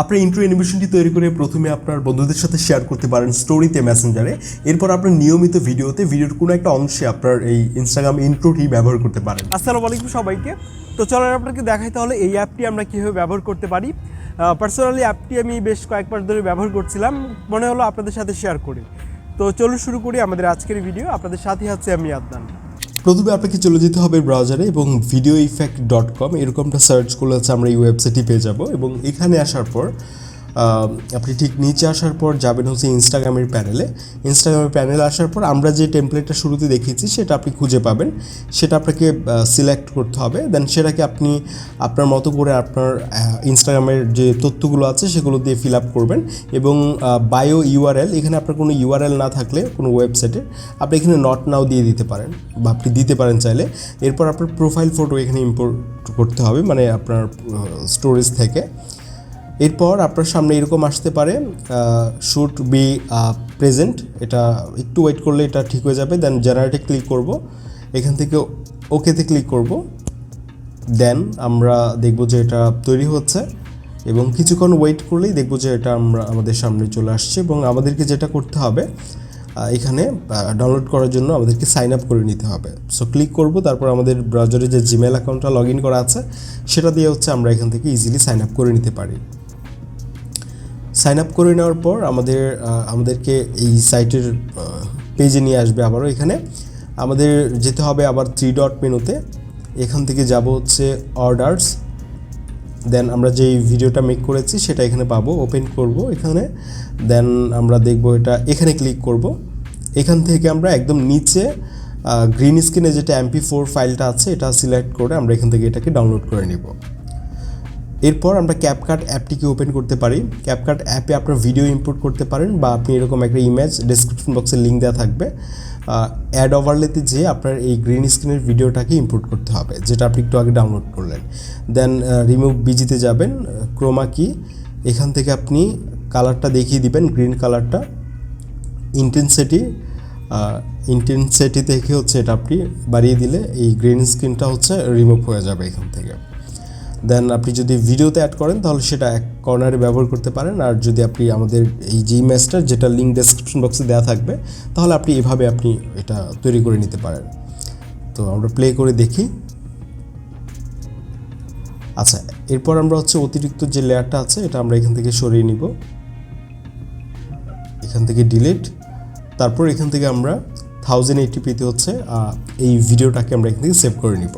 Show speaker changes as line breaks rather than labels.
আপনার ইন্ট্রো অ্যানিমেশনটি তৈরি করে প্রথমে আপনার বন্ধুদের সাথে শেয়ার করতে পারেন স্টোরিতে, মেসেঞ্জারে। এরপর আপনার নিয়মিত ভিডিওর কোনো একটা অংশে আপনার এই ইনস্টাগ্রাম ইন্ট্রোটি ব্যবহার করতে পারেন।
আসসালামু আলাইকুম সবাইকে। তো চলেন আপনাকে দেখাই তাহলে এই অ্যাপটি আমরা কীভাবে ব্যবহার করতে পারি। পার্সোনালি অ্যাপটি আমি বেশ কয়েক মাস ধরে ব্যবহার করছিলাম, মনে হলো আপনাদের সাথে শেয়ার করি। তো চলুন শুরু করি আমাদের আজকের ভিডিও। আপনাদের সাথে আছে আমি আদনান।
প্রথমে আপনাকে চলে যেতে হবে ব্রাউজারে এবং videoeffect.com এরকমটা সার্চ করলে হচ্ছে আমরা এই ওয়েবসাইটটি পেয়ে যাব। এবং এখানে আসার পর আপনি ঠিক নিচে আসার পর যাবেন হচ্ছে ইনস্টাগ্রামের প্যানেলে আসার পর আমরা যে টেমপ্লেটটা শুরুতে দেখিয়েছি সেটা আপনি খুঁজে পাবেন। সেটা আপনাকে সিলেক্ট করতে হবে। দেন সেটাকে আপনি আপনার মতো করে আপনার ইনস্টাগ্রামের যে তথ্যগুলো আছে সেগুলো দিয়ে ফিল আপ করবেন। এবং বায়ো ইউআরএল, এখানে আপনার কোনো ইউআরএল না থাকলে কোনো ওয়েবসাইটে আপনি এখানে নট নাও দিয়ে দিতে পারেন বা আপনি দিতে পারেন চাইলে। এরপর আপনার প্রোফাইল ফটো এখানে ইম্পোর্ট করতে হবে, মানে আপনার স্টোরেজ থেকে। এরপর আপনার সামনে এরকম আসতে পারে শুড বি প্রেজেন্ট, এটা একটু ওয়েট করলে এটা ঠিক হয়ে যাবে। দেন জেনারেটে ক্লিক করব, এখান থেকে ওকেতে ক্লিক করব। দেন আমরা দেখব যে এটা তৈরি হচ্ছে এবং কিছুক্ষণ ওয়েট করলেই দেখব যে এটা আমাদের সামনে চলে আসছে। এবং আমাদেরকে যেটা করতে হবে, এখানে ডাউনলোড করার জন্য আমাদেরকে সাইন আপ করে নিতে হবে। সো ক্লিক করব, তারপর আমাদের ব্রাউজারে যে জিমেল অ্যাকাউন্টটা লগ ইন করা আছে সেটা দিয়ে হচ্ছে আমরা এখান থেকে ইজিলি সাইন আপ করে নিতে পারি। সাইন আপ করে নেওয়ার পর আমাদেরকে এই সাইটের পেজে নিয়ে আসবে। আবারও এখানে আমাদের যেতে হবে আবার 3 ডট মেনুতে। এখান থেকে যাব হচ্ছে অর্ডারস। দেন আমরা যেই ভিডিওটা মেক করেছি সেটা এখানে পাবো, ওপেন করব এখানে। দেন আমরা দেখব এটা, এখানে ক্লিক করব। এখান থেকে আমরা একদম নিচে গ্রিন স্ক্রিনে যেটা MP4 ফাইলটা আছে এটা সিলেক্ট করে আমরা এখান থেকে এটাকে ডাউনলোড করে নিব। এরপর আমরা ক্যাপকাট অ্যাপটিকে ওপেন করতে পারি। ক্যাপকাট অ্যাপে আপনার ভিডিও ইম্পোর্ট করতে পারেন বা আপনি এরকম একটা ইমেজ, ডেসক্রিপশন বক্সে লিঙ্ক দেওয়া থাকবে, অ্যাড ওভারলেতে যেয়ে আপনার এই গ্রিন স্ক্রিনের ভিডিওটাকে ইম্পোর্ট করতে হবে, যেটা আপনি একটু আগে ডাউনলোড করলেন। দেন রিমুভ বিজিতে যাবেন, ক্রোমা কি, এখান থেকে আপনি কালারটা দেখিয়ে দিবেন, গ্রিন কালারটা। ইন্টেন্সিটি থেকে হচ্ছে এটা আপনি বাড়িয়ে দিলে এই গ্রিন স্ক্রিনটা হচ্ছে রিমুভ হয়ে যাবে এখান থেকে। দেন আপনি যদি ভিডিওতে অ্যাড করেন তাহলে সেটা এক কর্নারে ব্যবহার করতে পারেন। আর যদি আপনি আমাদের এই যে ইমেজটার যেটা লিঙ্ক ডেসক্রিপশন বক্সে দেওয়া থাকবে তাহলে আপনি এভাবে আপনি এটা তৈরি করে নিতে পারেন। তো আমরা প্লে করে দেখি। আচ্ছা, এরপর আমরা হচ্ছে অতিরিক্ত যে লেয়ারটা আছে এটা আমরা এখান থেকে সরিয়ে নিব, এখান থেকে ডিলিট। তারপর এখান থেকে আমরা 1080p হচ্ছে এই ভিডিওটাকে আমরা এখান থেকে সেভ করে নিব।